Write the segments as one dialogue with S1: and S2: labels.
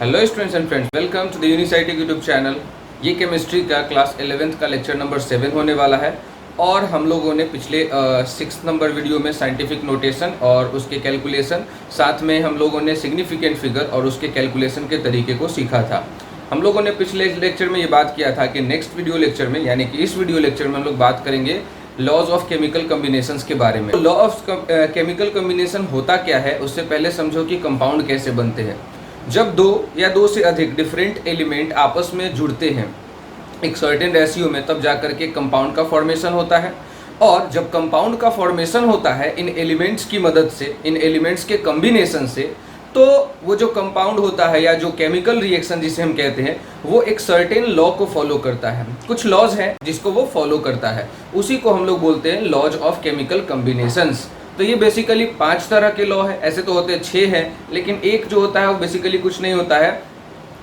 S1: Hello students and friends, welcome to the Unicity YouTube channel. ये chemistry का class 11th का lecture number 7 होने वाला है और हम लोगों ने पिछले 6 नंबर वीडियो में साइंटिफिक नोटेशन और उसके कैलकुलेशन, साथ में हम लोगों ने सिग्निफिकेंट फिगर और उसके कैलकुलेशन के तरीके को सीखा था। हम लोगों ने पिछले लेक्चर में ये बात किया था कि नेक्स्ट वीडियो लेक्चर में, यानी कि इस वीडियो लेक्चर में हम लोग बात करेंगे लॉज ऑफ केमिकल कम्बिनेशंस के बारे में। लॉ ऑफ केमिकल कम्बिनेशन होता क्या है, उससे पहले समझो कि कंपाउंड कैसे बनते हैं। जब दो या दो से अधिक डिफरेंट एलिमेंट आपस में जुड़ते हैं एक सर्टेन रेशियो में, तब जाकर के कंपाउंड का फॉर्मेशन होता है। और जब कंपाउंड का फॉर्मेशन होता है इन एलिमेंट्स की मदद से, इन एलिमेंट्स के कम्बिनेशन से, तो वो जो कंपाउंड होता है या जो केमिकल रिएक्शन जिसे हम कहते हैं, वो एक सर्टेन लॉ को फॉलो करता है। कुछ लॉज हैं जिसको वो फॉलो करता है, उसी को हम लोग बोलते हैं लॉज ऑफ केमिकल कम्बिनेशंस। तो ये बेसिकली 5 तरह के लॉ है, ऐसे तो होते 6 हैं, लेकिन एक जो होता है वो बेसिकली कुछ नहीं होता है,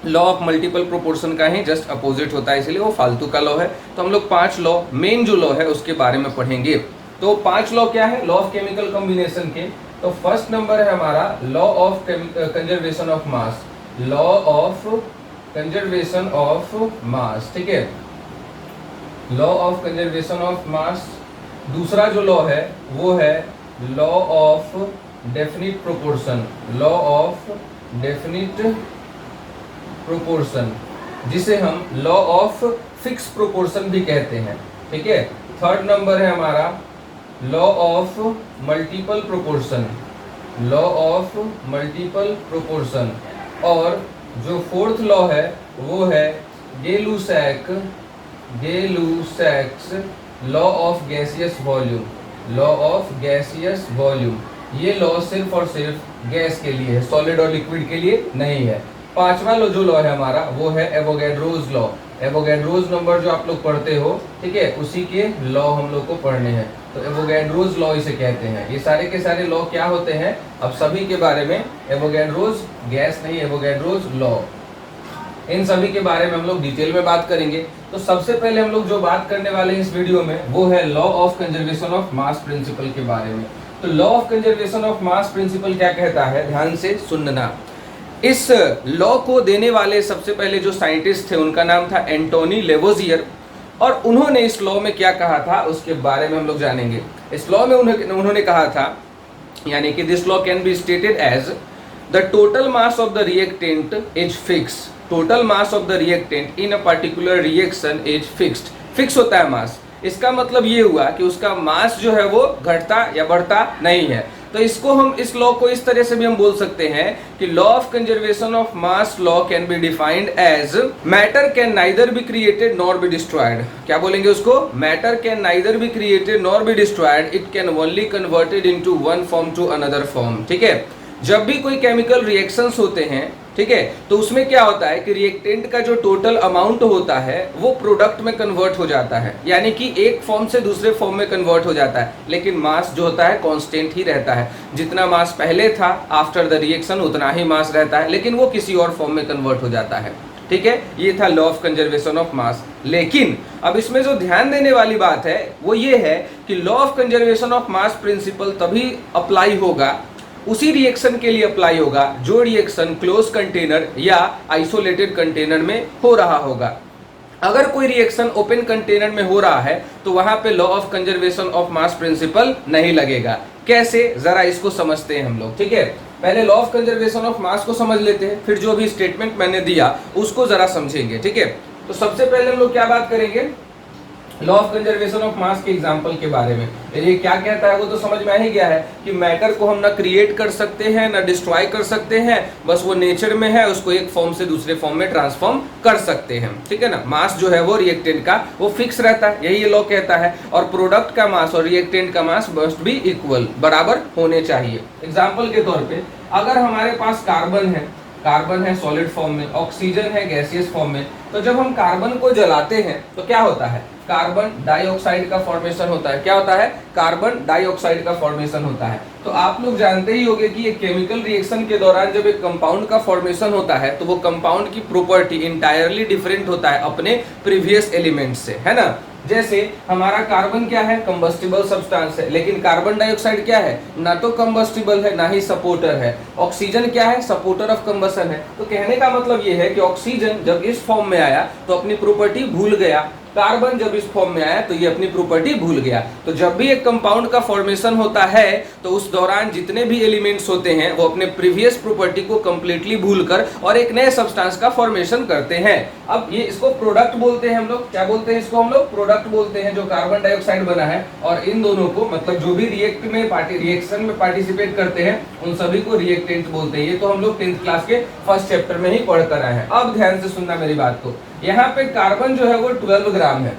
S1: लॉ ऑफ मल्टीपल प्रोपोर्शन का ही जस्ट अपोजिट होता है, इसलिए वो फालतू का लॉ है। तो हम लोग 5 लॉ, मेन जो लॉ है उसके बारे में पढ़ेंगे। तो 5 लॉ क्या है लॉ ऑफ केमिकल कॉम्बिनेशन के? तो फर्स्ट नंबर है हमारा law of conservation of mass, law of conservation of मास, ठीक है, लॉ ऑफ कंजर्वेशन ऑफ मास। दूसरा जो लॉ है वो है law of definite proportion, law of definite proportion, जिसे हम लॉ ऑफ फिक्स प्रोपोर्शन भी कहते हैं, ठीक है। थर्ड नंबर है हमारा law of multiple proportion, law of multiple proportion. और जो फोर्थ लॉ है वो है Gay-Lussac's law of gaseous volume, law of gaseous volume. ये लॉ सिर्फ और सिर्फ गैस के लिए है, सॉलिड और लिक्विड के लिए नहीं है। पांचवा लॉ जो लॉ है हमारा वो है एवोगैड्रोज लॉ। एवोगैड्रोज नंबर जो आप लोग पढ़ते हो, ठीक है, उसी के लॉ हम लोग को पढ़ने हैं। तो एवोगैड्रोज लॉ इसे कहते हैं। ये सारे के सारे लॉ क्या होते हैं, अब सभी के बारे में, एवोगैड्रोज गैस नहीं, एवोगैड्रोज लॉ, इन सभी के बारे में हम लोग डिटेल में बात करेंगे। तो सबसे पहले हम लोग जो बात करने वाले हैं इस वीडियो में वो है law of conservation of mass principle के बारे में। तो law of conservation of mass principle क्या कहता है, ध्यान से सुनना। इस लॉ को देने वाले सबसे पहले जो साइंटिस्ट थे उनका नाम था एंटोनी लेवोजियर, और उन्होंने इस लॉ में क्या कहा था उसके बारे में हम लोग जानेंगे। इस लॉ में उन्होंने कहा था, यानी कि this law can be stated as the total mass of the reactant is fix, total mass of the reactant in a particular reaction is fixed. Fix होता है मास, इसका मतलब ये हुआ कि उसका मास जो है वो घटता या बढ़ता नहीं है। तो इसको हम, इस लॉ को इस तरह से भी हम बोल सकते हैं कि law of conservation of mass law can be defined as matter can neither be created nor be destroyed. क्या बोलेंगे उसको? Matter can neither be created nor be destroyed, it can only converted into one form to another form, ठीक है। जब भी कोई chemical reactions होते हैं, ठीक है, तो उसमें क्या होता है कि रिएक्टेंट का जो टोटल अमाउंट होता है वो प्रोडक्ट में कन्वर्ट हो जाता है, यानी कि एक फॉर्म से दूसरे फॉर्म में कन्वर्ट हो जाता है, लेकिन मास जो होता है कांस्टेंट ही रहता है। जितना मास पहले था आफ्टर द रिएक्शन उतना ही मास रहता है, लेकिन वो किसी और फॉर्म में कन्वर्ट हो जाता है, ठीक है। ये था लॉ ऑफ कंजर्वेशन ऑफ मास। लेकिन अब इसमें जो ध्यान देने वाली बात है वो ये है कि law of conservation of mass principle तभी अप्लाई होगा, उसी रिएक्शन के लिए अप्लाई होगा जो रिएक्शन क्लोज कंटेनर या आइसोलेटेड कंटेनर में हो रहा होगा। अगर कोई रिएक्शन ओपन कंटेनर में हो रहा है तो वहां पे law of conservation of mass principle नहीं लगेगा। कैसे, जरा इसको समझते हैं हम लोग, ठीक है। पहले लॉ ऑफ कंजर्वेशन ऑफ मास को समझ लेते हैं, फिर जो भी स्टेटमेंट मैंने दिया उसको जरा समझेंगे, ठीक है। तो सबसे पहले हम लोग क्या बात करेंगे, लॉ ऑफ कंजर्वेशन ऑफ मास के एग्जांपल के बारे में। ये क्या कहता है वो तो समझ में आ ही गया है कि मैटर को हम ना क्रिएट कर सकते हैं ना डिस्ट्रॉय कर सकते हैं, बस वो नेचर में है, उसको एक फॉर्म से दूसरे फॉर्म में ट्रांसफॉर्म कर सकते हैं, ठीक है ना। मास जो है वो रिएक्टेंट का वो फिक्स रहता है, यही ये लॉ कहता है। और प्रोडक्ट का मास और रिएक्टेंट का मास मस्ट बी इक्वल, बराबर होने चाहिए। एग्जाम्पल के तौर पर अगर हमारे पास कार्बन है सॉलिड फॉर्म में, ऑक्सीजन है गैसियस फॉर्म में, तो जब हम कार्बन को जलाते हैं तो क्या होता है, कार्बन डाइऑक्साइड का फॉर्मेशन होता है। क्या होता है? कार्बन डाइऑक्साइड का फॉर्मेशन होता है। तो आप लोग जानते ही होंगे कि एक केमिकल रिएक्शन के दौरान जब एक कंपाउंड का फॉर्मेशन होता है तो वो कंपाउंड की प्रॉपर्टी इंटायरली डिफरेंट होता है अपने प्रीवियस एलिमेंट से, है ना। जैसे हमारा कार्बन क्या है, कंबस्टिबल सब्सटेंस है, लेकिन कार्बन डाइऑक्साइड क्या है, ना तो कंबस्टिबल है ना ही सपोर्टर है। ऑक्सीजन क्या है, सपोर्टर ऑफ कंबसन है। तो कहने का मतलब ये है कि ऑक्सीजन जब इस फॉर्म में आया तो अपनी प्रॉपर्टी भूल गया, कार्बन जब इस फॉर्म में आया तो ये अपनी प्रॉपर्टी भूल गया। तो जब भी एक कंपाउंड का फॉर्मेशन होता है तो उस दौरान जितने भी एलिमेंट्स होते हैं वो अपने प्रीवियस प्रॉपर्टी को कंप्लीटली भूलकर और एक नए सब्सटेंस का फॉर्मेशन करते हैं। अब ये इसको प्रोडक्ट बोलते हैं हम लोग, क्या बोलते हैं इसको, हम लोग प्रोडक्ट बोलते हैं, जो कार्बन डाइऑक्साइड बना है। और इन दोनों को मतलब जो भी रिएक्शन में पार्टिसिपेट करते हैं उन सभी को रिएक्टेंट बोलते हैं। ये तो हम लोग 10th क्लास के फर्स्ट चैप्टर में ही पढ़ कर आए हैं। अब ध्यान से सुनना मेरी बात को, यहाँ पे कार्बन जो है वो 12 ग्राम है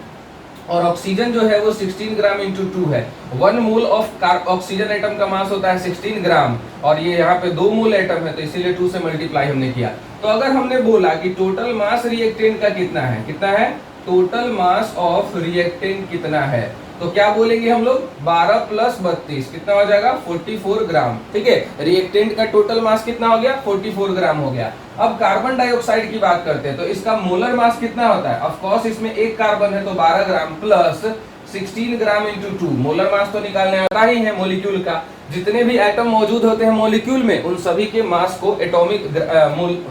S1: और ऑक्सीजन जो है वो 16 ग्राम इंटू 2 है। 1 मोल ऑफ ऑक्सीजन एटम का मास होता है 16 ग्राम और ये यहाँ पे 2 मोल एटम है तो इसीलिए 2 से मल्टीप्लाई हमने किया। तो अगर हमने बोला कि टोटल मास रिएक्टेंट का कितना है, कितना है, टोटल मास ऑफ रिएक्टेंट कितना है, तो क्या बोलेंगे हम लोग, 12 प्लस 32 कितना हो जाएगा, 44 ग्राम। ठीक है, रिएक्टेंट का टोटल मास कितना हो गया, 44 ग्राम हो गया। अब कार्बन डाइऑक्साइड की बात करते हैं तो इसका मोलर मास कितना होता है, ऑफ कोर्स इसमें एक कार्बन है तो 12 gram plus 16 gram into 2, molar mass तो निकालने आता ही है मॉलिक्यूल का। जितने भी एटम मौजूद होते हैं मॉलिक्यूल में उन सभी के मास को एटॉमिक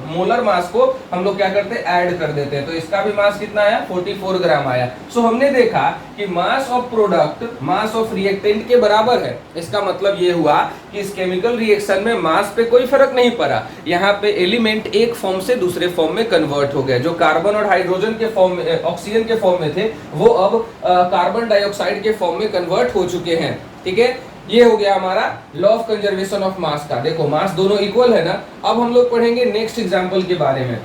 S1: मोलर मास को हम लोग क्या करते हैं, ऐड कर देते हैं। तो इसका भी मास कितना आया, 44 ग्राम आया। सो हमने देखा कि मास of product mass of reactant के बराबर है। इसका मतलब ये हुआ कि इस केमिकल रिएक्शन में मास पे कोई फर्क नहीं पड़ा। यहाँ पे एलिमेंट एक फॉर्म से दूसरे फॉर्म में कन्वर्ट हो गए। जो कार्बन और हाइड्रोजन के फॉर्म में, ऑक्सीजन के फॉर्म में थे, वो अब कार्बन डाइऑक्साइड के फॉर्म में कन्वर्ट हो चुके हैं। ठीक है, ये हो गया हमारा लॉ ऑफ कंजर्वेशन ऑफ मास का। देखो मास दोनों इक्वल है ना। अब हम लोग पढ़ेंगे नेक्स्ट एग्जांपल के बारे में।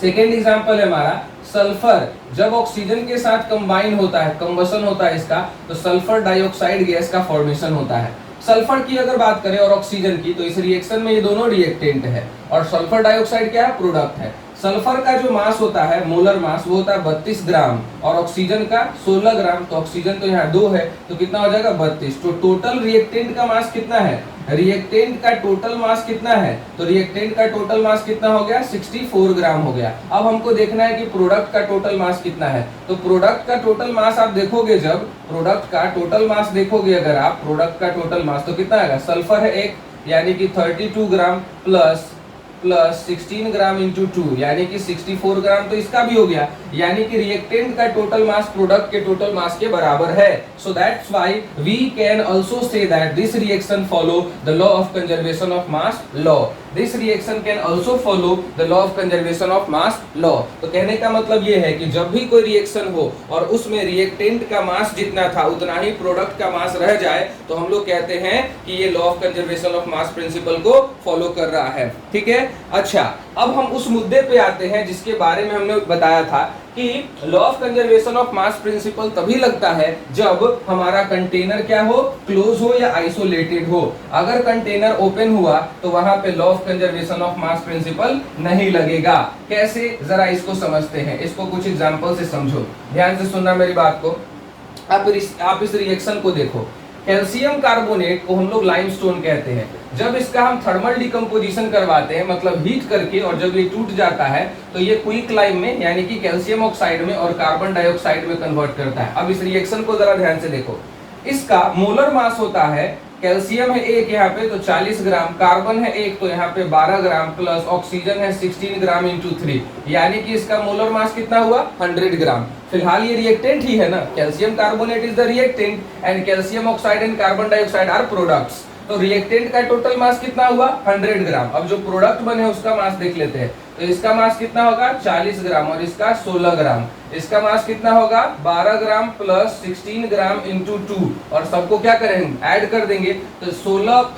S1: सेकेंड एग्जांपल है हमारा सल्फर। जब ऑक्सीजन के साथ कंबाइन होता है, कंबसन होता है इसका, तो सल्फर डाइऑक्साइड गैस का फॉर्मेशन होता है। सल्फर की अगर बात करें और ऑक्सीजन की, तो इस रिएक्शन में ये दोनों रिएक्टेंट है और सल्फर डाइऑक्साइड क्या है, प्रोडक्ट है। सल्फर का जो मास होता है, मोलर मास, वो होता है 32 ग्राम और ऑक्सीजन का 16 ग्राम। तो ऑक्सीजन तो यहाँ 2 है तो कितना हो जाएगा, 32। तो टोटल रिएक्टेंट का मास कितना है, रिएक्टेंट का टोटल मास कितना है, तो रिएक्टेंट का टोटल मास कितना हो गया, 64 ग्राम हो गया। अब हमको देखना है कि प्रोडक्ट का टोटल मास कितना है। तो प्रोडक्ट का टोटल मास आप देखोगे, जब प्रोडक्ट का टोटल मास देखोगे अगर आप, प्रोडक्ट का टोटल मास तो कितना आएगा, सल्फर है 1 यानी कि 32 ग्राम प्लस 16 ग्राम इंटू 2 यानी कि 64 ग्राम, तो इसका भी हो गया। यानी कि रिएक्टेंट का टोटल मास प्रोडक्ट के टोटल मास के बराबर है। So that's why we can also say that this reaction follow the law of conservation of mass law. This reaction can also follow the law of conservation of mass law. तो कहने का मतलब ये है कि जब भी कोई रिएक्शन हो और उसमें रिएक्टेंट का मास जितना था उतना ही प्रोडक्ट का मास रह जाए, तो हम लोग कहते हैं कि ये law of conservation of mass principle को फॉलो कर रहा है। ठीक है, अच्छा अब हम उस मुद्दे पे आते हैं जिसके बारे में हमने बताया था कि law of conservation of mass principle तभी लगता है जब हमारा कंटेनर क्या हो, क्लोज हो या आइसोलेटेड हो। अगर कंटेनर ओपन हुआ तो वहां पे law of conservation of mass principle नहीं लगेगा। कैसे, जरा इसको समझते हैं, इसको कुछ एग्जांपल से समझो, ध्यान से सुनना मेरी बात को। आप इस रिएक्शन को देखो, कैल्शियम कार्बोनेट को हम लोग लाइमस्टोन कहते हैं। जब इसका हम थर्मल डिकम्पोजिशन करवाते हैं, मतलब हीट करके, और जब ये टूट जाता है तो ये क्विक लाइम में यानी कि कैल्शियम ऑक्साइड में और कार्बन डाइऑक्साइड में कन्वर्ट करता है। अब इस रिएक्शन को जरा ध्यान से देखो। इसका मोलर मास होता है, कैल्शियम है 1 यहाँ पे तो 40 ग्राम, कार्बन है 1 तो यहाँ पे 12 ग्राम, प्लस ऑक्सीजन है 16 ग्राम इंटू 3 यानी कि इसका मोलर मास कितना हुआ, 100 ग्राम। फिलहाल ये रिएक्टेंट ही है ना, calcium carbonate is the reactant and calcium oxide and carbon dioxide are products. तो रिएक्टेंट का टोटल मास कितना हुआ, 100 ग्राम। अब जो प्रोडक्ट बने उसका मास देख लेते हैं। तो इसका मास कितना होगा, 40 ग्राम और इसका 16 ग्राम। इसका मास कितना होगा, 12 ग्राम प्लस 16 ग्राम इंटू 2 और सबको क्या करेंगे, ऐड कर देंगे। तो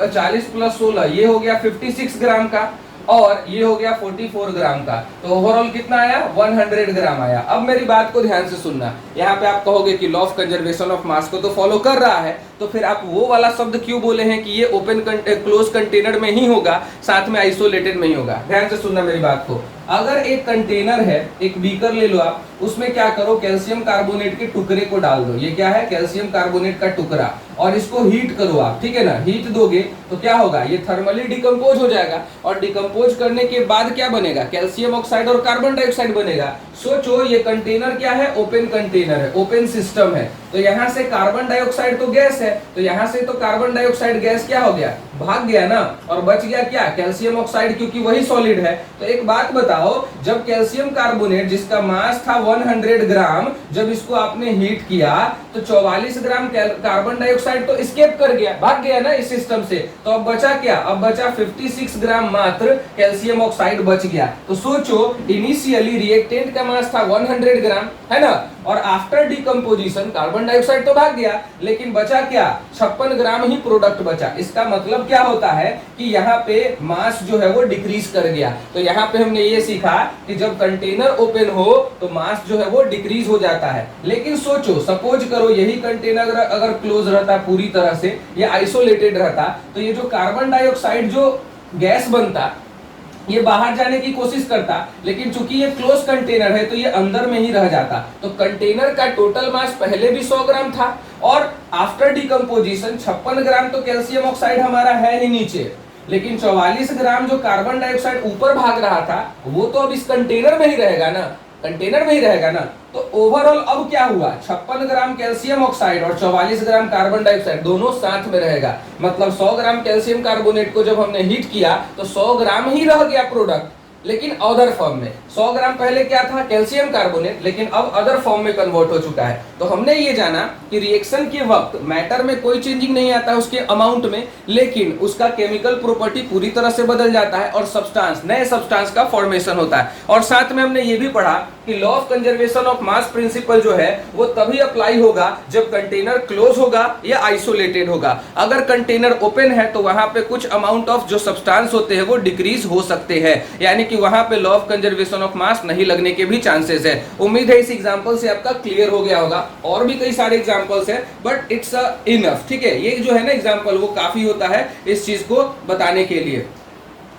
S1: 40 प्लस 16 ये हो गया 56 ग्राम का और ये हो गया 44 ग्राम का। तो ओवरऑल कितना आया, 100 ग्राम आया। अब मेरी बात को ध्यान से सुनना, यहाँ पे आप कहोगे कि लॉ ऑफ कंजर्वेशन ऑफ मास को तो फॉलो कर रहा है, तो फिर आप वो वाला शब्द क्यों बोले हैं कि ये ओपन क्लोज कंटेनर में ही होगा, साथ में आइसोलेटेड में ही होगा। ध्यान से सुनना मेरी बात को। अगर एक कंटेनर है, एक बीकर ले लो आप, उसमें क्या करो, कैल्शियम कार्बोनेट के टुकड़े को डाल दो। ये क्या है, कैल्शियम कार्बोनेट का टुकड़ा, और इसको हीट करो आप, ठीक है ना। हीट दोगे तो क्या होगा, ये थर्मली डिकम्पोज हो जाएगा, और डिकम्पोज करने के बाद क्या बनेगा, कैल्शियम ऑक्साइड और कार्बन डाइऑक्साइड बनेगा। सोचो ये कंटेनर क्या है, ओपन कंटेनर है, ओपन सिस्टम है, तो यहाँ से कार्बन डाइऑक्साइड तो गैस है, तो यहाँ से तो कार्बन डाइऑक्साइड गैस क्या हो गया, भाग गया ना, और बच गया क्या, कैल्शियम ऑक्साइड, क्योंकि वही सॉलिड है। तो एक बात बताओ, जब कैल्शियम कार्बोनेट जिसका मास था 100 ग्राम, जब इसको आपने हीट किया तो 44 ग्राम कार्बन डाइऑक्साइड तो एस्केप कर गया, भाग गया ना इस सिस्टम से। तो अब बचा क्या, अब बचा 56 ग्राम मात्र कैल्शियम ऑक्साइड बच गया। तो सोचो इनिशियली रिएक्टेंट का मास था 100 ग्राम, है ना, और आफ्टर डिकम्पोजिशन कार्बन डाइऑक्साइड तो भाग गया, लेकिन बचा क्या, 56 ग्राम ही प्रोडक्ट बचा। इसका मतलब क्या होता है कि यहाँ पे मास जो है वो डिक्रीज कर गया। तो यहाँ पे हमने ये सीखा कि जब कंटेनर ओपन हो तो मास जो है वो डिक्रीज हो जाता है। लेकिन सोचो, सपोज करो यही कंटेनर अगर क्लोज रहता पूरी तरह से, ये आइसोलेटेड रहता, तो ये जो कार्बन डाइऑक्साइड जो गैस बनता, ये बाहर जाने की कोशिश करता, लेकिन चूंकि ये क्लोज कंटेनर है तो ये अंदर में ही रह जाता। तो कंटेनर का टोटल मास पहले भी 100 ग्राम था, और आफ्टर डिकम्पोजिशन 56 ग्राम तो कैल्शियम ऑक्साइड हमारा है ही नीचे, लेकिन 44 ग्राम जो कार्बन डाइऑक्साइड ऊपर भाग रहा था, वो तो अब इस कंटेनर में ही रहेगा ना, कंटेनर में ही रहेगा ना। तो ओवरऑल अब क्या हुआ, 56 ग्राम कैल्शियम ऑक्साइड और 44 ग्राम कार्बन डाइऑक्साइड दोनों साथ में रहेगा। मतलब 100 ग्राम कैल्शियम कार्बोनेट को जब हमने हीट किया तो 100 ग्राम ही रह गया प्रोडक्ट, लेकिन अदर फॉर्म में। 100 ग्राम पहले क्या था, कैल्शियम कार्बोनेट, लेकिन अब अदर फॉर्म में कन्वर्ट हो चुका है। तो हमने ये जाना कि रिएक्शन के वक्त मैटर में कोई चेंजिंग नहीं आता उसके अमाउंट में, लेकिन उसका केमिकल प्रॉपर्टी पूरी तरह से बदल जाता है और सब्सटेंस, नए सब्सटेंस का फॉर्मेशन होता है। और साथ में हमने ये भी पढ़ा कि law of conservation of mass principle जो है वो तभी अप्लाई होगा जब कंटेनर क्लोज होगा या आइसोलेटेड होगा। अगर कंटेनर ओपन है तो वहां पे कुछ अमाउंट ऑफ जो सब्सटेंस होते हैं वो डिक्रीज हो सकते हैं, यानी कि वहां पे लॉ ऑफ कंजर्वेशन ऑफ मास नहीं लगने के भी चांसेस है। उम्मीद है इस एग्जांपल से आपका क्लियर हो गया होगा। और भी कई सारे एग्जांपल्स है, बट इट्स इनफ, ठीक है। ये जो है ना एग्जांपल वो काफी होता है इस चीज को बताने के लिए।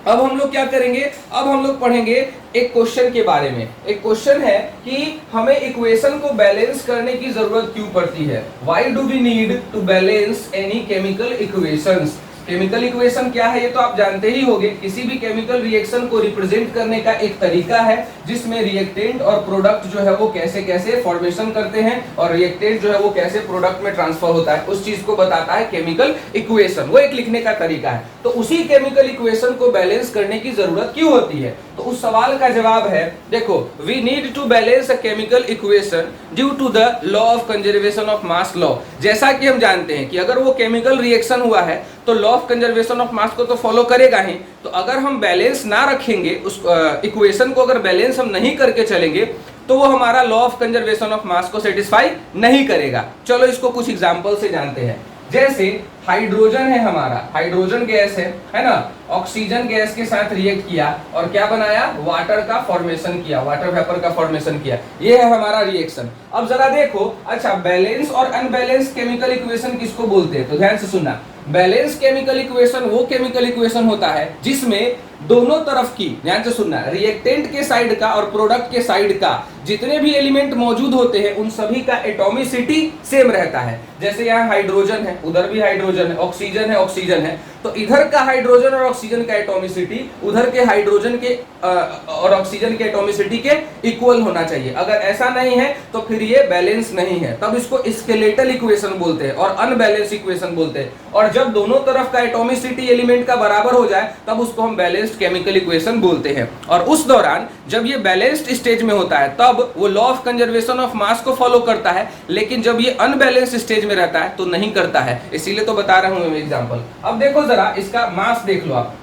S1: अब हम लोग क्या करेंगे, अब हम लोग पढ़ेंगे एक क्वेश्चन के बारे में। एक क्वेश्चन है कि हमें इक्वेशन को बैलेंस करने की जरूरत क्यों पड़ती है। Why do we need to balance any chemical equations. Chemical equation क्या है ये तो आप जानते ही होंगे। किसी भी केमिकल रिएक्शन को रिप्रेजेंट करने का एक तरीका है जिसमें रिएक्टेंट और प्रोडक्ट जो है वो कैसे कैसे फॉर्मेशन करते हैं और रिएक्टेंट जो है वो कैसे प्रोडक्ट में ट्रांसफर होता है, उस चीज को बताता है केमिकल इक्वेशन। वो एक लिखने का तरीका है। तो उसी केमिकल इक्वेशन को बैलेंस करने की जरूरत क्यों होती है, तो उस सवाल का जवाब है, देखो, we need to balance a chemical equation due to the law of conservation of mass law. जैसा कि हम जानते हैं कि अगर वो केमिकल रिएक्शन हुआ है तो लॉ ऑफ कंजर्वेशन ऑफ मास को तो फॉलो करेगा ही। तो अगर हम बैलेंस ना रखेंगे, उस इक्वेशन को अगर बैलेंस हम नहीं करके चलेंगे तो वो हमारा लॉ ऑफ कंजर्वेशन ऑफ मास को सेटिस्फाई नहीं करेगा। चलो इसको कुछ एग्जांपल से जानते हैं। जैसे हाइड्रोजन है हमारा, हाइड्रोजन गैस है ना, ऑक्सीजन गैस के साथ रिएक्ट किया और क्या बनाया, वाटर का फॉर्मेशन किया, वाटर वेपर का फॉर्मेशन किया। ये है हमारा रिएक्शन। अब जरा देखो, अच्छा बैलेंस और अनबैलेंस केमिकल इक्वेशन किसको बोलते हैं, तो ध्यान से सुनना। बैलेंस केमिकल इक्वेशन वो केमिकल इक्वेशन होता है जिसमें दोनों तरफ की, ध्यान से सुनना, रिएक्टेंट के साइड का और प्रोडक्ट के साइड का जितने भी एलिमेंट मौजूद होते हैं उन सभी का एटॉमिसिटी सेम रहता है। जैसे यहाँ हाइड्रोजन है, उधर भी हाइड्रोजन है, ऑक्सीजन है, ऑक्सीजन है, तो इधर का हाइड्रोजन और ऑक्सीजन का एटॉमिसिटी उधर के हाइड्रोजन के और ऑक्सीजन के एटॉमिसिटी के इक्वल होना चाहिए। अगर ऐसा नहीं है तो फिर ये बैलेंस नहीं है, तब इसको स्केलेटल इक्वेशन बोलते हैं और अनबैलेंस इक्वेशन बोलते हैं। और जब दोनों तरफ का एटॉमिसिटी एलिमेंट का बराबर हो जाए तब उसको हम बैलेंस्ड केमिकल इक्वेशन बोलते हैं। और उस दौरान जब ये बैलेंस्ड स्टेज में होता है तब वो लॉ ऑफ कंजर्वेशन ऑफ मास को फॉलो करता है, लेकिन जब ये अनबैलेंस्ड स्टेज में रहता है तो नहीं करता है। इसीलिए तो बता रहा हूं मैं एग्जांपल। अब देखो जरा इसका मास देख लो आप।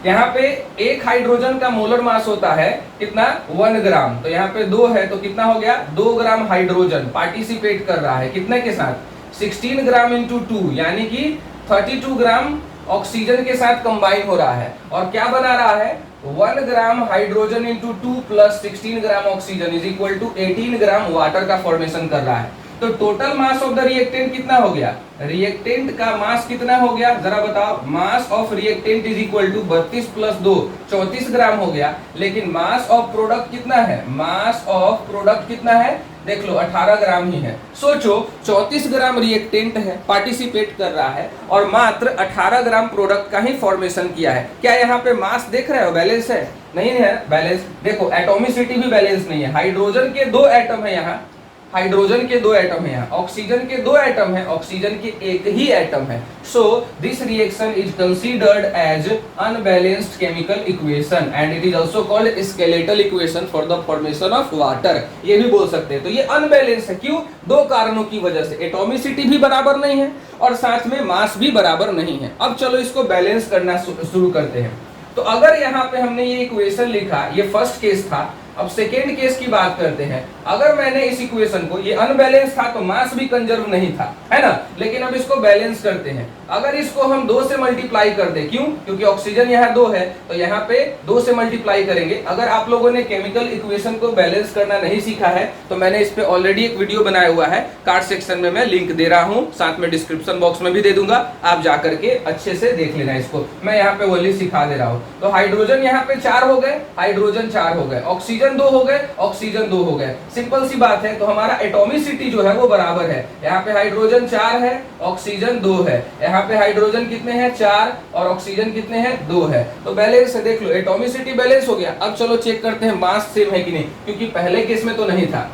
S1: यहाँ पे एक हाइड्रोजन का मोलर मास होता है कितना, 1 ग्राम। तो यहाँ पे 2 है तो कितना हो गया, 2 ग्राम हाइड्रोजन पार्टिसिपेट कर रहा है कितने के साथ, 16 ग्राम इंटू 2 यानी कि 32 ग्राम ऑक्सीजन के साथ कंबाइन हो रहा है। और क्या बना रहा है, 1 gram hydrogen into 2 plus 16 gram oxygen is equal to 18 gram water का फॉर्मेशन कर रहा है। तो total mass of the reactant कितना हो गया, रिएक्टेंट का मास कितना हो गया जरा बताओ, mass of reactant is equal to 32 plus 2 34 gram हो गया। लेकिन मास ऑफ प्रोडक्ट कितना है, मास ऑफ प्रोडक्ट कितना है, देख लो 18 ग्राम ही है। सोचो 34 ग्राम रिएक्टेंट है, पार्टिसिपेट कर रहा है, और मात्र 18 ग्राम प्रोडक्ट का ही फॉर्मेशन किया है। क्या यहाँ पे मास देख रहे हो बैलेंस है, नहीं है बैलेंस। देखो एटॉमिसिटी भी बैलेंस नहीं है, हाइड्रोजन के 2 एटम है यहाँ, हाइड्रोजन के 2 एटम है यहाँ, ऑक्सीजन के 2 एटम है, ऑक्सीजन के 1 ही एटम है। So this reaction is considered as unbalanced chemical equation and it is also called skeletal equation for the formation of water, ये भी बोल सकते हैं। तो ये अनबैलेंस है, क्यों, 2 कारणों की वजह से, एटॉमिसिटी भी बराबर नहीं है और साथ में मास भी बराबर नहीं है। अब चलो इसको बैलेंस करना शुरू करते हैं। तो अगर यहाँ पे हमने ये इक्वेशन लिखा, ये फर्स्ट केस था। अब सेकेंड केस की बात करते हैं। अगर मैंने इस इक्वेशन को, ये अनबैलेंस था तो मास भी कंजर्व नहीं था, है ना, लेकिन अब इसको बैलेंस करते हैं। अगर इसको हम 2 से मल्टीप्लाई कर दे, क्यों, क्योंकि ऑक्सीजन यहाँ 2 है तो यहाँ पे 2 से मल्टीप्लाई करेंगे। अगर आप लोगों ने केमिकल इक्वेशन को बैलेंस करना नहीं सीखा है तो मैंने इस पे ऑलरेडी एक वीडियो बनाया हुआ है, कार्ड सेक्शन में मैं लिंक दे रहा हूँ, साथ में डिस्क्रिप्शन बॉक्स में भी दे दूंगा, आप जाकर के अच्छे से देख लेना इसको, मैं यहाँ पे वही सिखा दे रहा हूँ। तो हाइड्रोजन यहाँ पे 4 हो गए, हाइड्रोजन 4 हो गए, ऑक्सीजन 2 हो गए, ऑक्सीजन 2 हो गए, सिंपल सी बात है। तो हमारा एटॉमिसिटी जो है वो बराबर है, यहाँ पे हाइड्रोजन 4 है, ऑक्सीजन 2 है, यहाँ पे हाइड्रोजन कितने हैं 4 और ऑक्सीजन कितने हैं 2 है, तो बैलेंस है। देख लो एटॉमिसिटी बैलेंस हो गया। अब चलो चेक करते हैं मास सेम है कि नहीं, क्योंकि पहले केस में तो नहीं था।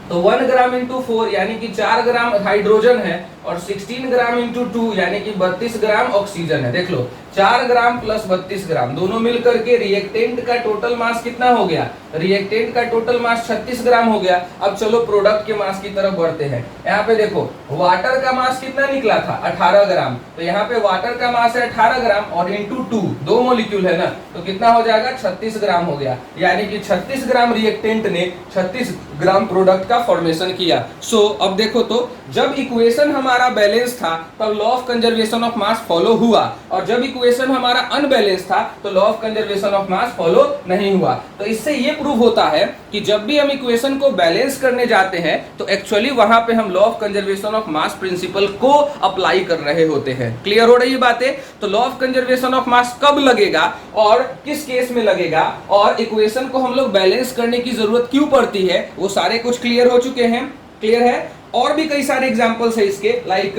S1: तो 1 ग्राम इंटू 4 यानी कि 4 ग्राम हाइड्रोजन है और 16 ग्राम इंटू 2 यानी कि 32 ग्राम ऑक्सीजन है। देख लो 4 ग्राम प्लस 32 ग्राम दोनों मिलकर के रिएक्टेंट का टोटल मास कितना हो गया, रिएक्टेंट का टोटल मास 36 ग्राम हो गया। अब चलो प्रोडक्ट के मास की तरफ बढ़ते हैं। यहाँ पे देखो वाटर का मास कितना निकला था 18 ग्राम, तो यहाँ पे वाटर का मास है 18 ग्राम और इंटू 2 2 मॉलिक्यूल है ना, तो कितना हो जाएगा 36 ग्राम हो गया। यानी कि 36 ग्राम रिएक्टेंट ने 36 ग्राम प्रोडक्ट का फॉर्मेशन किया। सो अब देखो तो जब इक्वेशन हमारा बैलेंस था तब law of conservation of mass follow हुआ, और जब इक्वेशन हमारा अनबैलेंस था तो law of conservation of mass follow नहीं हुआ। तो इससे ये प्रूव होता है कि जब भी हम इक्वेशन को बैलेंस करने जाते हैं तो एक्चुअली वहां पे हम law of conservation of mass principle को अप्लाई कर रहे होते हैं। क्लियर हो रही है बातें? तो लॉ ऑफ कंजर्वेशन ऑफ मास कब लगेगा और किस केस में लगेगा और इक्वेशन को हम लोग बैलेंस करने की जरूरत क्यों पड़ती है, वो सारे कुछ क्लियर हो चुके हैं। क्लियर है? और भी कई सारे एग्जांपल्स है इसके, लाइक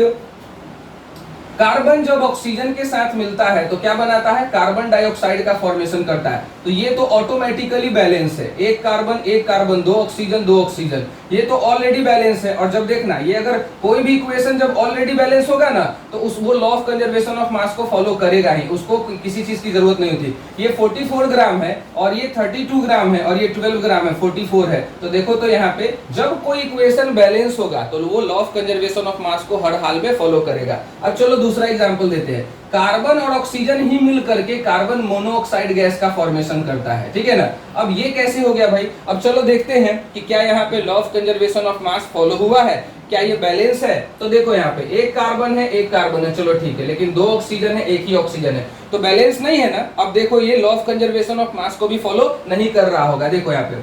S1: कार्बन जब ऑक्सीजन के साथ मिलता है तो क्या बनाता है, कार्बन डाइऑक्साइड का फॉर्मेशन करता है। तो ये तो ऑटोमेटिकली बैलेंस है, एक कार्बन 2 ऑक्सीजन 2 ऑक्सीजन, ये तो ऑलरेडी बैलेंस है। और जब देखना ये अगर कोई भी इक्वेशन जब ऑलरेडी बैलेंस होगा ना तो उस वो लॉ ऑफ कंजर्वेशन ऑफ मास को फॉलो करेगा ही, उसको किसी चीज की जरूरत नहीं होती। ये 44 ग्राम है और ये 32 ग्राम है और ये 12 ग्राम है, 44 है। तो देखो तो यहाँ पे जब कोई इक्वेशन बैलेंस होगा तो वो लॉ ऑफ कंजर्वेशन ऑफ मास को हर हाल में फॉलो करेगा। अब चलो दूसरा एग्जांपल देते हैं। कार्बन और ऑक्सीजन ही मिल करके कार्बन मोनोऑक्साइड गैस का फॉर्मेशन करता है, ठीक है ना। अब ये कैसे हो गया भाई? अब चलो देखते हैं कि क्या यहाँ पे law of conservation of mass follow हुआ है, क्या ये बैलेंस है। तो देखो यहाँ पे एक कार्बन है, चलो ठीक है, लेकिन 2 ऑक्सीजन है, एक ही ऑक्सीजन है, तो बैलेंस नहीं है ना। अब देखो ये लॉ ऑफ कंजर्वेशन ऑफ मास को भी फॉलो नहीं कर रहा होगा। देखो यहाँ पे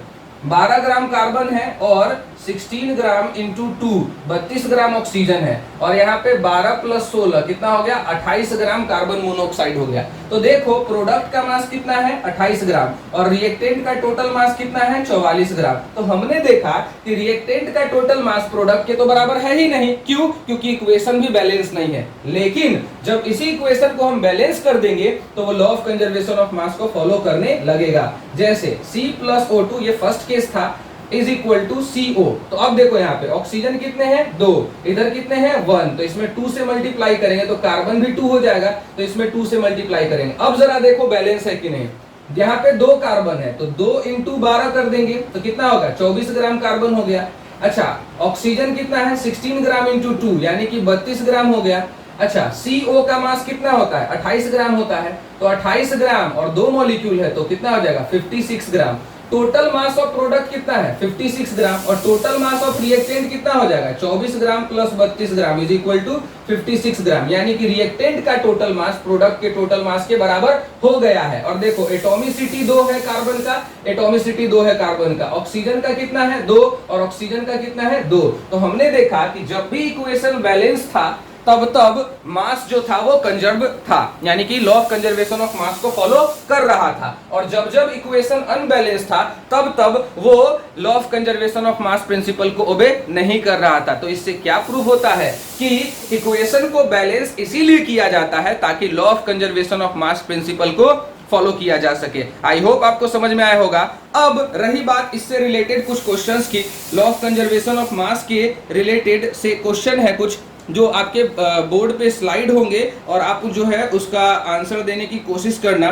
S1: 12 ग्राम कार्बन है और 16 ग्राम इंटू 2 32 ग्राम ऑक्सीजन है, और यहाँ पे 12 प्लस 16 कितना हो गया 28 ग्राम कार्बन मोनोऑक्साइड हो गया। तो देखो प्रोडक्ट का मास कितना है 28 ग्राम और रिएक्टेंट का टोटल मास कितना है 44 ग्राम। तो हमने देखा कि रिएक्टेंट का टोटल मास प्रोडक्ट के तो बराबर है ही नहीं। क्यों? क्योंकि इक्वेशन भी बैलेंस नहीं है। लेकिन जब इसी इक्वेशन को हम बैलेंस कर देंगे तो वो लॉ ऑफ कंजर्वेशन ऑफ मास को फॉलो करने लगेगा। जैसे C प्लस O2 ये फर्स्ट केस था इज इक्वल टू CO। तो अब देखो यहाँ पे ऑक्सीजन कितने हैं 2, इधर कितने हैं 1, तो इसमें 2 से मल्टीप्लाई करेंगे तो कार्बन भी 2 हो जाएगा, तो इसमें 2 से मल्टीप्लाई करेंगे। अब जरा देखो बैलेंस है कि नहीं। यहाँ पे 2 कार्बन है तो 2 इंटू 12 कर देंगे तो कितना होगा 24 ग्राम कार्बन हो गया। अच्छा ऑक्सीजन कितना है 16 ग्राम इंटू 2 यानी कि 32 ग्राम हो गया। अच्छा CO का मास कितना होता है 28 ग्राम होता है, तो 28 ग्राम और 2 मॉलिक्यूल है तो कितना हो जाएगा 56 ग्राम। टोटल मास ऑफ प्रोडक्ट कितना है 56 ग्राम, और टोटल मास ऑफ रिएक्टेंट कितना हो जाएगा 24 gram plus 32 gram is equal to 56 gram, यानी कि रिएक्टेंट का टोटल मास प्रोडक्ट के टोटल मास के बराबर हो गया है। और देखो एटॉमिसिटी 2 है कार्बन का, एटॉमिसिटी 2 है कार्बन का, ऑक्सीजन का कितना है 2 और ऑक्सीजन का कितना है 2। तो हमने देखा कि जब भी इक्वेशन बैलेंस था तब मास जो था वो कंजर्व था, यानी कि लॉ ऑफ कंजर्वेशन ऑफ मास को फॉलो कर रहा था। और जब इक्वेशन अनबैलेंस था तब वो law of conservation of mass principle को ओबे नहीं कर रहा था। तो इससे क्या प्रूव होता है कि इक्वेशन को बैलेंस इसीलिए किया जाता है ताकि law of conservation of mass principle को फॉलो किया जा सके। आई होप आपको समझ में आया होगा। अब रही बात इससे रिलेटेड कुछ क्वेश्चंस की, लॉ ऑफ कंजर्वेशन ऑफ मास के रिलेटेड से क्वेश्चन है कुछ जो आपके बोर्ड पे स्लाइड होंगे और आप जो है उसका आंसर देने की कोशिश करना,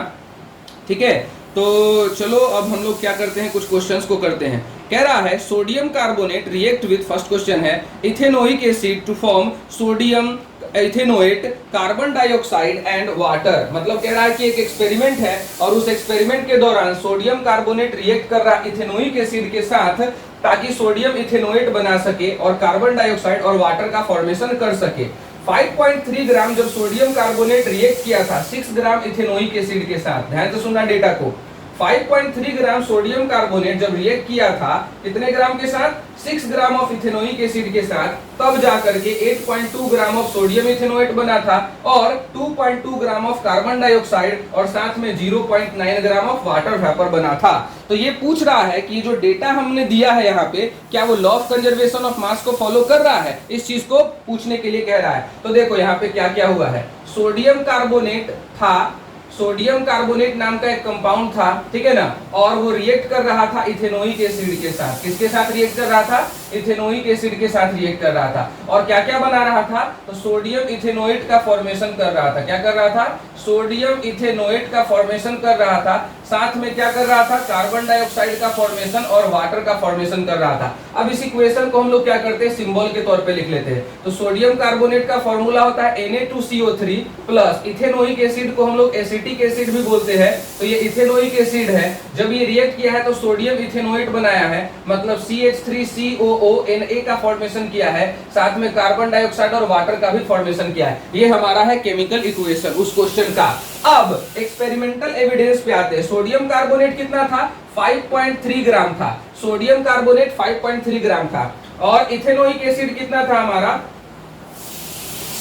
S1: ठीक है। तो चलो अब हम लोग क्या करते हैं, कुछ क्वेश्चंस को करते हैं। कह रहा है sodium carbonate react with, first question है, ethanoic acid to form sodium ethanoate carbon dioxide and water. मतलब कह रहा है कि एक एक्सपेरिमेंट है और उस एक्सपेरिमेंट के दौरान सोडियम कार्बोनेट रिएक्ट कर रहा है इथेनोइक एसिड के साथ ताकि सोडियम इथेनोएट बना सके और कार्बन डाइऑक्साइड और वाटर का फॉर्मेशन कर सके। 5.3 ग्राम जब सोडियम कार्बोनेट रिएक्ट किया था 6 ग्राम इथेनोइक एसिड के साथ, ध्यान से सुनना डेटा को, 5.3 ग्राम सोडियम कार्बोनेट जब रिएक्ट किया था कितने ग्राम के साथ 6 ग्राम ऑफ इथेनोइक एसिड के साथ, तब जाकर के 8.2 ग्राम ऑफ सोडियम इथेनोएट बना था और 2.2 ग्राम ऑफ कार्बन डाइऑक्साइड और साथ में 0.9 ग्राम ऑफ वाटर वेपर बना था। तो ये पूछ रहा है कि जो डेटा हमने दिया है यहाँ पे क्या वो लॉ ऑफ कंजर्वेशन ऑफ मास को फॉलो कर रहा है, इस चीज को पूछने के लिए कह रहा है। तो देखो यहाँ पे क्या क्या हुआ है, सोडियम कार्बोनेट था, सोडियम कार्बोनेट नाम का एक कंपाउंड था, ठीक है ना, और वो रिएक्ट कर रहा था इथेनोइक एसिड के साथ। किसके साथ रिएक्ट कर रहा था, इथेनोइक एसिड के साथ रिएक्ट कर रहा था। और क्या क्या बना रहा था, तो सोडियम इथेनोएट का फॉर्मेशन कर रहा था। क्या कर रहा था, सोडियम इथेनोएट का फॉर्मेशन कर रहा था, साथ में क्या कर रहा था, कार्बन डाइऑक्साइड का फॉर्मेशन और वाटर का फॉर्मेशन कर रहा था। अब इस इक्वेशन को हम लोग क्या करते हैं, सिंबल के तौर पे लिख लेते हैं। तो सोडियम कार्बोनेट का फॉर्मूला होता है Na2CO3 प्लस इथेनोइक एसिड को हम लोग एसिटिक एसिड भी बोलते हैं। तो ये इथेनोइक एसिड है, जब ये रिएक्ट किया है तो सोडियम इथेनोएट बनाया है, मतलब CH3COONA का फॉर्मेशन किया है, साथ में कार्बन डाइऑक्साइड और वाटर का भी फॉर्मेशन किया है। ये हमारा है केमिकल इक्वेशन उस क्वेश्चन का। अब एक्सपेरिमेंटल एविडेंस पे आते हैं। सोडियम कार्बोनेट कितना था, 5.3 ग्राम था, सोडियम कार्बोनेट 5.3 ग्राम था, और इथेनोइक एसिड कितना था हमारा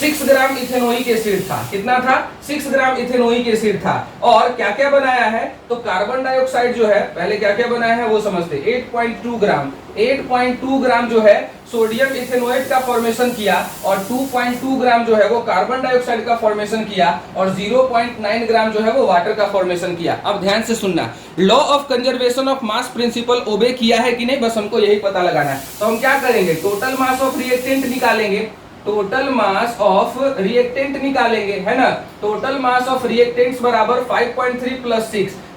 S1: 6 ग्राम इथेनोइक एसिड था। कितना था, 6 ग्राम इथेनोइक एसिड था। और क्या क्या बनाया है, तो कार्बन डाइऑक्साइड जो है, पहले क्या क्या बनाया है वो समझते। 8.2 ग्राम, 8.2 ग्राम जो है सोडियम इथेनोएट का फॉर्मेशन किया और 2.2 ग्राम जो है वो कार्बन डाइऑक्साइड का फॉर्मेशन किया और 0.9 ग्राम जो है वो वाटर का फॉर्मेशन किया। अब ध्यान से सुनना, law of conservation of mass principle obey किया है कि नहीं, बस हमको यही पता लगाना है। तो हम क्या करेंगे, टोटल मास ऑफ रिएक्टेंट निकालेंगे, टोटल मास ऑफ रिएक्टेंट निकालेंगे, है ना। टोटल मास ऑफ रिएक्टेंट्स बराबर 5.3 प्लस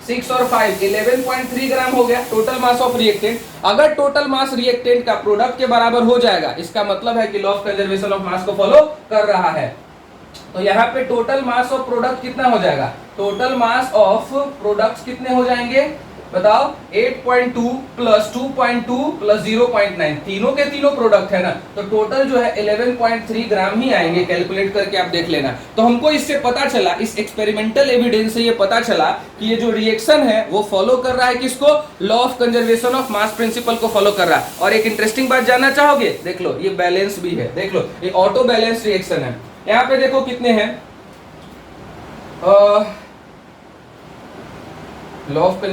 S1: 6 और 5 11.3 ग्राम हो गया टोटल मास ऑफ रिएक्टेंट। अगर टोटल मास रिएक्टेंट का प्रोडक्ट के बराबर हो जाएगा, इसका मतलब है कि लॉ ऑफ कंजर्वेशन ऑफ मास को फॉलो कर रहा है। तो यहाँ पे टोटल मास ऑफ प्रोडक्ट कितना हो जाएगा, टोटल मास ऑफ प्रोडक्ट्स कितने हो जाएंगे बताओ, 8.2 प्लस 2.2 प्लस 0.9, तीनों के तीनों प्रोडक्ट है ना, तो टोटल जो है 11.3 ग्राम ही आएंगे। कैलकुलेट करके आप देख लेना। तो हमको इससे पता चला, इस एक्सपेरिमेंटल एविडेंस से ये पता चला कि ये जो रिएक्शन है वो फॉलो कर रहा है किसको, law of conservation of mass principle को फॉलो कर रहा है। और एक इंटरेस्टिंग बात जानना चाहोगे, देख लो ये बैलेंस भी है, देख लो ये ऑटो बैलेंस रिएक्शन है। यहाँ पे देखो कितने हैं, लॉ ऑफ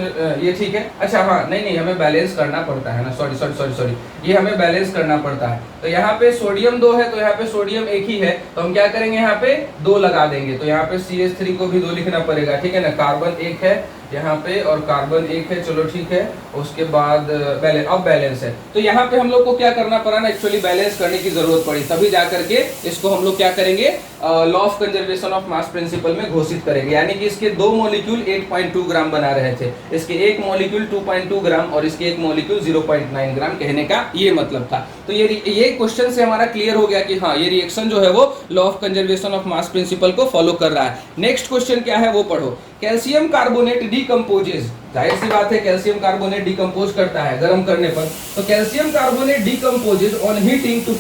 S1: ये ठीक है, अच्छा हाँ नहीं हमें बैलेंस करना पड़ता है ना, सॉरी ये हमें बैलेंस करना पड़ता है। तो यहाँ पे सोडियम 2 है तो यहाँ पे सोडियम 1 ही है, तो हम क्या करेंगे यहाँ पे 2 लगा देंगे। तो यहाँ पे CH3 को भी 2 लिखना पड़ेगा, ठीक है ना। कार्बन 1 है यहाँ पे और कार्बन 1 है, चलो ठीक है। उसके बाद बैलेंस, अब बैलेंस है तो यहाँ पे हम लोग को क्या करना पड़ा ना, एक्चुअली बैलेंस करने की जरूरत पड़ी, तभी जाकर के इसको हम लोग क्या करेंगे, law of conservation of mass principle में घोषित करेंगे। यानी कि इसके 2 मॉलिक्यूल 8.2 ग्राम बना रहे थे, इसके एक मॉलिक्यूल 2.2 ग्राम और इसके एक मॉलिक्यूल 0.9 ग्राम, कहने का ये मतलब था। तो ये क्वेश्चन से हमारा क्लियर हो गया कि हाँ ये रिएक्शन जो है वो law of conservation of mass principle को फॉलो कर रहा है। नेक्स्ट क्वेश्चन क्या है वो पढ़ो। कैल्शियम कार्बोनेट डिकम्पोजेज, जाहिर सी बात है कैल्शियम कार्बोनेट डिकम्पोज करता है गर्म करने पर, तो calcium carbonate decomposes on heating to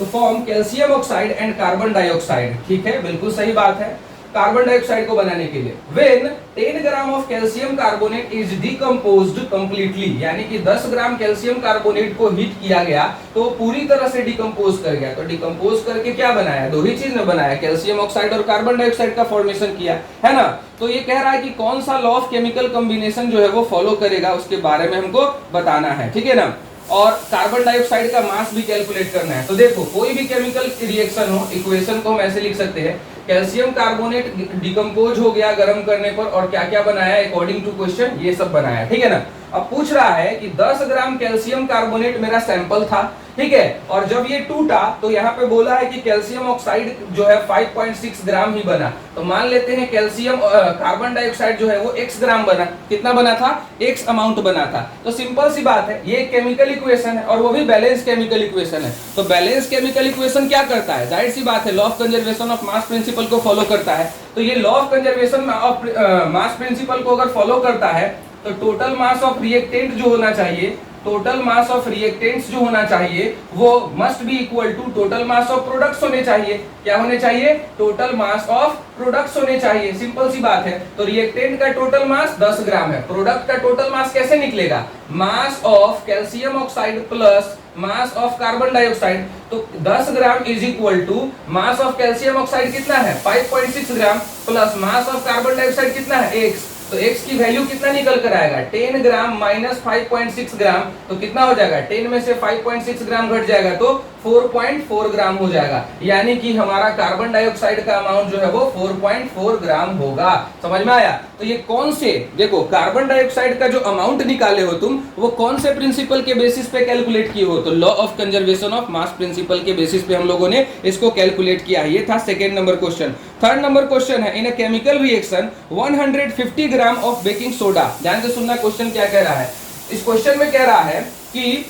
S1: form calcium oxide and carbon dioxide. ठीक है, बिल्कुल सही बात है, कार्बन डाइऑक्साइड को बनाने के लिए। When 10 gram of calcium carbonate is decomposed completely, यानी कि 10 ग्राम कैल्शियम कार्बोनेट को हीट किया गया तो पूरी तरह से डिकम्पोज कर गया। तो डिकम्पोज करके क्या बनाया, दो ही चीज ने बनाया, कैल्शियम ऑक्साइड और कार्बन डाइऑक्साइड का फॉर्मेशन किया, है ना। तो ये कह रहा है कि कौन सा लॉ ऑफ केमिकल कॉम्बिनेशन जो है वो फॉलो करेगा, उसके बारे में हमको बताना है, ठीक है ना। और कार्बन डाइऑक्साइड का मास भी कैलकुलेट करना है। तो देखो कोई भी केमिकल रिएक्शन हो, इक्वेशन को हम ऐसे लिख सकते हैं, कैल्शियम कार्बोनेट डिकम्पोज हो गया गर्म करने पर, और क्या क्या बनाया अकॉर्डिंग टू क्वेश्चन, ये सब बनाया, ठीक है ना। अब पूछ रहा है कि 10 ग्राम कैल्शियम कार्बोनेट मेरा सैंपल था, ठीक है, और जब ये टूटा तो यहाँ पे बोला है कि कैल्शियम ऑक्साइड जो है 5.6 ग्राम ही बना। तो मान लेते हैं कैल्शियम कार्बन डाइऑक्साइड जो है वो x ग्राम बना, कितना बना था, x अमाउंट बना था। तो सिंपल सी बात है, ये केमिकल इक्वेशन है और वो भी बैलेंस केमिकल इक्वेशन है। तो बैलेंस केमिकल इक्वेशन क्या करता है, जाहिर सी बात है law of conservation of mass principle को फॉलो करता है। तो ये law of conservation of mass principle को अगर फॉलो करता है तो टोटल मास ऑफ रिएक्टेंट जो होना चाहिए, टोटल मास ऑफ रिएक्टेंट्स जो होना चाहिए वो must be equal to total mass of products होने चाहिए। क्या होने चाहिए, टोटल मास ऑफ प्रोडक्ट्स होने चाहिए, सिंपल सी बात है। तो रिएक्टेंट का टोटल मास 10 ग्राम है, प्रोडक्ट का टोटल मास कैसे निकलेगा, mass of calcium oxide plus mass of carbon dioxide. तो 10 gram is equal to mass of calcium oxide कितना है 5.6 gram plus mass of carbon dioxide कितना है x। तो x की वैल्यू कितना निकल कर आएगा, 10 ग्राम माइनस 5.6 ग्राम, तो कितना हो जाएगा, 10 में से 5.6 ग्राम घट जाएगा तो 4.4 ग्राम हो जाएगा। यानी कि हमारा कार्बन डाइऑक्साइड का अमाउंट जो है वो 4.4 ग्राम होगा। समझ में आया। तो ये कौन से, देखो कार्बन डाइऑक्साइड का जो अमाउंट निकाले हो तुम, वो कौन से प्रिंसिपल के बेसिस पे कैलकुलेट किए हो, तो law of conservation of mass principle के बेसिस पे हम लोगों ने इसको कैलकुलेट किया। ये था second number question. Third number question है, in a chemical reaction 150 gram of baking soda, ध्यान से सुनना क्वेश्चन क्या कह रहा है। इस क्वेश्चन में कह रहा है कि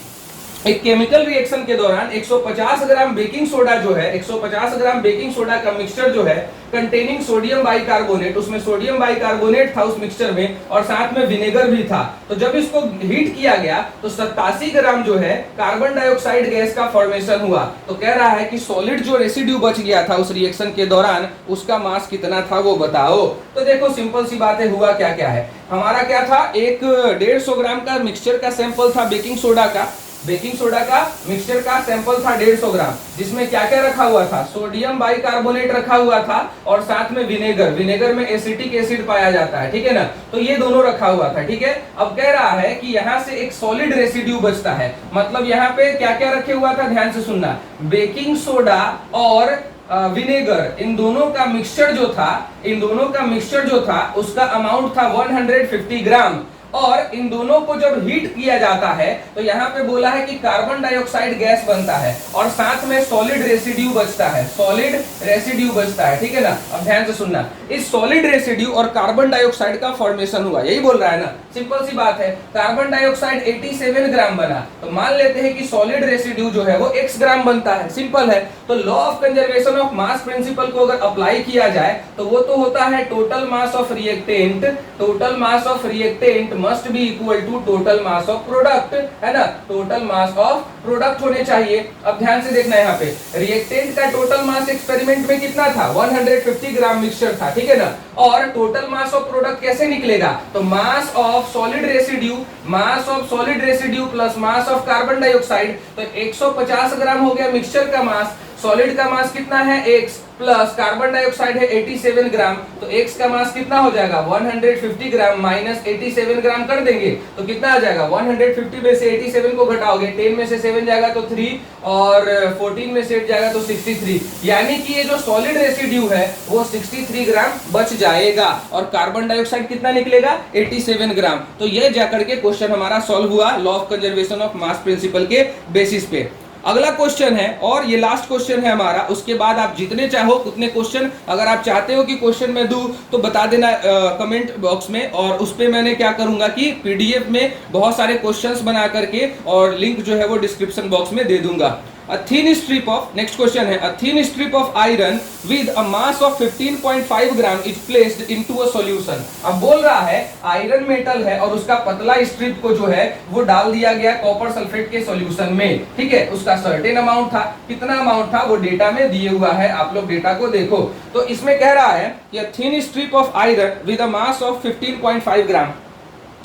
S1: एक केमिकल रिएक्शन के दौरान 150 ग्राम बेकिंग सोडा जो है, 150 ग्राम बेकिंग सोडा का मिक्सचर जो है कंटेनिंग सोडियम बाइकार्बोनेट, उसमें सोडियम बाइकार्बोनेट था उस मिक्सचर में और साथ में विनेगर भी था। तो जब इसको हीट किया गया तो 87 ग्राम जो है कार्बन डाइऑक्साइड गैस का फॉर्मेशन हुआ। तो कह रहा है कि सॉलिड जो रेसिड्यू बच गया था उस रिएक्शन के दौरान उसका मास कितना था वो बताओ। तो देखो सिंपल सी बात है, हुआ क्या क्या है, हमारा क्या था, एक 150 ग्राम का मिक्सचर का सैंपल था बेकिंग सोडा का, बेकिंग सोडा का मिक्सचर का सैंपल था 150 ग्राम, जिसमें क्या क्या रखा हुआ था, सोडियम बाइकार्बोनेट रखा हुआ था और साथ में विनेगर, विनेगर में एसिटिक एसिड पाया जाता है, ठीक है ना। तो ये दोनों रखा हुआ था, ठीक है। अब कह रहा है कि यहाँ से एक सॉलिड रेसिड्यू बचता है, मतलब यहाँ पे क्या क्या रखे हुआ था, ध्यान से सुनना, बेकिंग सोडा और विनेगर, इन दोनों का मिक्सचर जो था, इन दोनों का मिक्सचर जो था उसका अमाउंट था 150 ग्राम। और इन दोनों को जब हीट किया जाता है तो यहाँ पे बोला है कि कार्बन डाइऑक्साइड गैस बनता है और साथ में सॉलिड रेसिड्यू बचता है, सॉलिड रेसिड्यू बचता है, ठीक है ना। अब ध्यान से सुनना, इस सॉलिड रेसिड्यू और कार्बन डाइऑक्साइड का फॉर्मेशन हुआ, यही बोल रहा है ना, सिंपल सी बात है। कार्बन डाइऑक्साइड 87 ग्राम बना, तो मान लेते हैं कि सॉलिड रेसिड्यू जो है वो x ग्राम बनता है, सिंपल है। तो law of conservation of mass principle को अगर अप्लाई किया जाए तो वो तो होता है total mass of reactant, total mass of reactant must be equal to total mass of product, है ना, टोटल मास ऑफ प्रोडक्ट होने चाहिए। अब ध्यान से देखना, यहाँ पे रिएक्टेंट का टोटल मास एक्सपेरिमेंट में कितना था, 150 ग्राम मिक्सचर था, ठीक है ना। और टोटल मास ऑफ प्रोडक्ट कैसे निकलेगा, तो mass of solid residue, mass of solid residue plus mass of carbon dioxide, तो 150 ग्राम हो गया मिक्सचर का मास, सॉलिड का मास कितना है x प्लस कार्बन डाइऑक्साइड है 87 ग्राम, तो x का मास कितना हो जाएगा 150 ग्राम माइनस 87 ग्राम कर देंगे तो कितना आ जाएगा, 150 में से 87 को घटाओगे, 10 में से 7 जाएगा तो 3 और 14 में से 8 जाएगा तो 63, यानी कि ये जो सॉलिड रेसिड्यू है वो 63 ग्राम बच जाएगा और कार्बन डाइऑक्साइड कितना निकलेगा 87 ग्राम। तो ये जाकर के क्वेश्चन हमारा सॉल्व हुआ law of conservation of mass principle के बेसिस पे। अगला क्वेश्चन है और ये लास्ट क्वेश्चन है हमारा, उसके बाद आप जितने चाहो उतने क्वेश्चन अगर आप चाहते हो कि क्वेश्चन मैं दूं तो बता देना कमेंट बॉक्स में, और उस पे मैंने क्या करूंगा कि पीडीएफ में बहुत सारे क्वेश्चंस बना करके और लिंक जो है वो डिस्क्रिप्शन बॉक्स में दे दूंगा। A thin strip of, next question है, a thin strip of iron with a mass of 15.5 gram is placed into a solution. अब बोल रहा है आयरन मेटल है और उसका पतला स्ट्रिप को जो है वो डाल दिया गया कॉपर सल्फेट के सॉल्यूशन में, ठीक है। उसका सर्टेन अमाउंट था, कितना अमाउंट था वो डेटा में दिए हुआ है, आप लोग डेटा को देखो। तो इसमें कह रहा है कि अ thin strip of iron with a mass of 15.5 ग्राम,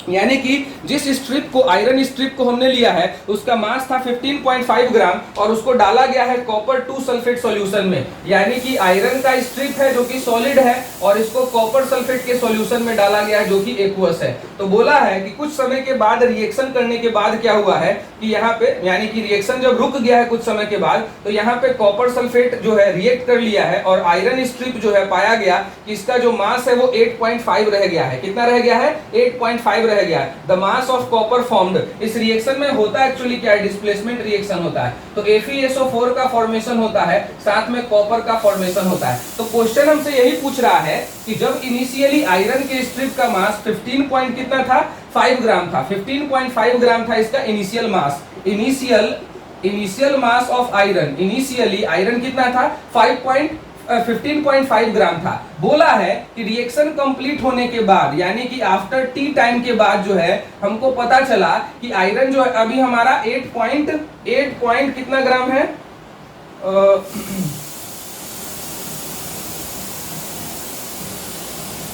S1: यानी कि जिस स्ट्रिप को, आयरन स्ट्रिप को हमने लिया है उसका मास था 15.5 ग्राम और उसको डाला गया है कॉपर 2 सल्फेट सॉल्यूशन में, यानी कि आयरन का स्ट्रिप है जो कि सॉलिड है और इसको कॉपर सल्फेट के सॉल्यूशन में डाला गया है जो कि एक्वस है। तो बोला है कि कुछ समय के बाद रिएक्शन करने के बाद क्या हुआ है कि यहाँ पे, यानी कि रिएक्शन जब रुक गया है कुछ समय के बाद, तो यहाँ पे कॉपर सल्फेट जो है रिएक्ट कर लिया है और आयरन स्ट्रिप जो है पाया गया कि इसका जो मास है वो 8.5 रह गया है। कितना रह गया है? 8.5 रह गया है। The mass of copper formed, इस रिएक्शन में होता है एक्चुअली क्या है, डिस्प्लेसमेंट रिएक्शन होता है। तो FeSO4 का फॉर्मेशन होता है, साथ में कॉपर का फॉर्मेशन होता है। तो क्वेश्चन हमसे यही पूछ रहा है कि जब इनिशियली आयरन के स्ट्रिप का मास 15 पॉइंट कितना था, 5 ग्राम था, 15.5 ग्राम था इसका initial mass, initial mass of iron, initially iron कितना था, 15.5 ग्राम था। बोला है कि रिएक्शन कंप्लीट होने के बाद, यानी कि आफ्टर टी टाइम के बाद जो है हमको पता चला कि आयरन जो है अभी हमारा 8 कितना ग्राम है,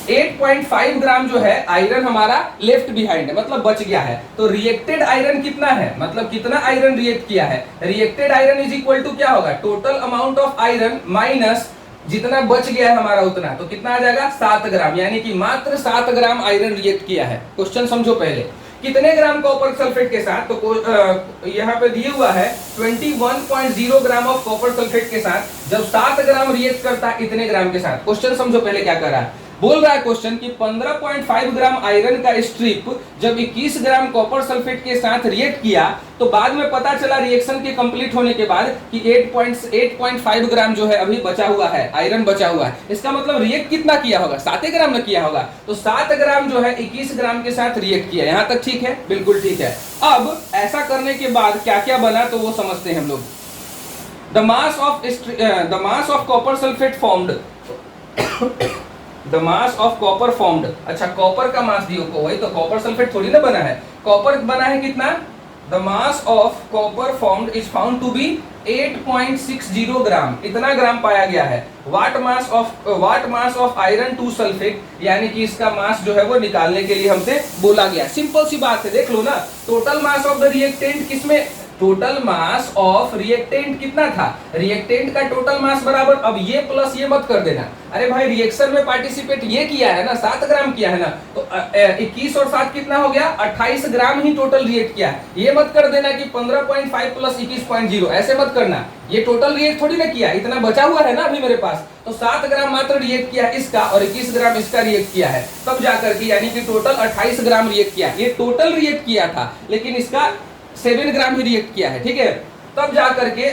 S1: 8.5 ग्राम जो है आयरन हमारा लेफ्ट बिहाइंड है, मतलब बच गया है। तो रिएक्टेड आयरन कितना है, मतलब कितना आयरन रिएक्ट किया है, reacted iron is equal to क्या होगा, total amount of iron minus जितना बच गया है हमारा उतना, तो कितना आ जाएगा, 7 ग्राम, यानी कि मात्र 7 ग्राम आयरन रिएक्ट किया है। क्वेश्चन समझो पहले, कितने ग्राम कॉपर सल्फेट के साथ, तो यहाँ पे दिए हुआ है 21.0 ग्राम ऑफ कॉपर सल्फेट के साथ जब 7 ग्राम रिएक्ट करता है इतने ग्राम के साथ। क्वेश्चन समझो पहले क्या कर रहा है, बोल रहा है क्वेश्चन कि 15.5 ग्राम आयरन का स्ट्रिप जब 21 ग्राम कॉपर सल्फेट के साथ रिएक्ट किया तो बाद में पता चला रिएक्शन के कंप्लीट होने के बाद कि 8.5 ग्राम जो है अभी बचा हुआ है, आयरन बचा हुआ है। इसका मतलब रिएक्ट कितना किया होगा, 7 ग्राम न किया होगा। तो 7 ग्राम जो है 21 ग्राम के साथ रिएक्ट किया। यहां तक ठीक है, बिल्कुल ठीक है। अब ऐसा करने के बाद क्या क्या बना तो वो समझते हैं हम लोग। The mass of copper sulphate formed, the mass of copper formed, अच्छा कॉपर का मास दियो को, वही तो कॉपर सल्फेट थोड़ी ना बना है, कॉपर बना है कितना, the mass of copper formed is found to be 8.60 gram, इतना ग्राम पाया गया है। What mass of iron 2 sulphate, यानी कि इसका मास जो है वो निकालने के लिए हमसे बोला गया। सिंपल सी बात है, देख लो ना, total mass of the reactant किसमें, टोटल मास ऑफ रिएक्टेंट कितना था, रिएक्टेंट का टोटल मास बराबर, अब ये प्लस ये मत कर देना, अरे भाई रिएक्शन में पार्टिसिपेट ये किया है ना, 7 ग्राम किया है ना, तो 21 और 7 कितना हो गया, 28 ग्राम ही टोटल रिएक्ट किया है। ये मत कर देना कि 15.5 प्लस 21.0, ऐसे मत करना, ये टोटल रिएक्ट थोड़ी ना किया, इतना बचा हुआ है ना अभी मेरे पास, तो 7 ग्राम मात्र रिएक्ट किया इसका और 21 ग्राम इसका रिएक्ट किया है, तब जाकर के, यानी कि टोटल 28 ग्राम रिएक्ट किया। ये टोटल रिएक्ट किया था लेकिन इसका 7 ग्राम ही रिएक्ट किया है, ठीक है। तब जाकर के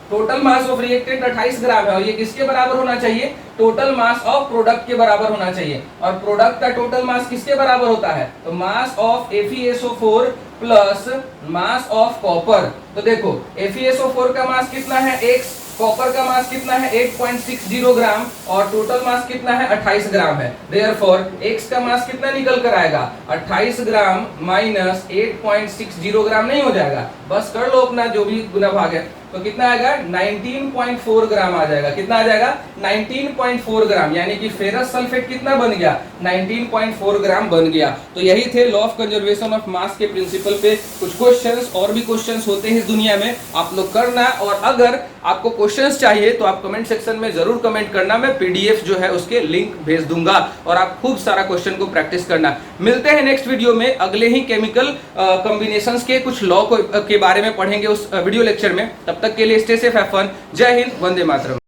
S1: टोटल मास ऑफ रिएक्टेंट 28 ग्राम है और ये किसके बराबर होना चाहिए, टोटल मास ऑफ प्रोडक्ट के बराबर होना चाहिए। और प्रोडक्ट का टोटल मास किसके बराबर होता है, तो mass of FeSO4 plus mass of copper. तो देखो FeSO4 का मास कितना है x, कॉपर का मास कितना है 8.60 ग्राम और टोटल मास कितना है 28 ग्राम है। देयरफॉर x का मास कितना निकल कर आएगा, 28 ग्राम माइनस 8.60 ग्राम नहीं हो जाएगा, बस कर लो अपना जो भी गुना भाग है, तो कितना आएगा 19.4 ग्राम आ जाएगा। कितना आ जाएगा 19.4 ग्राम, यानी कि फेरस सल्फेट कितना बन गया 19.4 ग्राम बन गया। तो यही थे लॉ ऑफ कंजर्वेशन ऑफ मास के प्रिंसिपल पे कुछ क्वेश्चंस, और भी क्वेश्चंस होते हैं इस दुनिया में, आप लोग करना। और अगर आपको क्वेश्चंस चाहिए तो आप कमेंट सेक्शन में जरूर कमेंट करना, मैं PDF जो है उसके लिंक भेज दूंगा और आप खूब सारा क्वेश्चन को प्रैक्टिस करना। मिलते हैं नेक्स्ट वीडियो में, अगले ही केमिकल कॉम्बिनेशंस के कुछ लॉ के बारे में पढ़ेंगे उस वीडियो लेक्चर में। तब तक के लिए स्टे सेफ, हैव फन, जय हिंद, वंदे मातरम।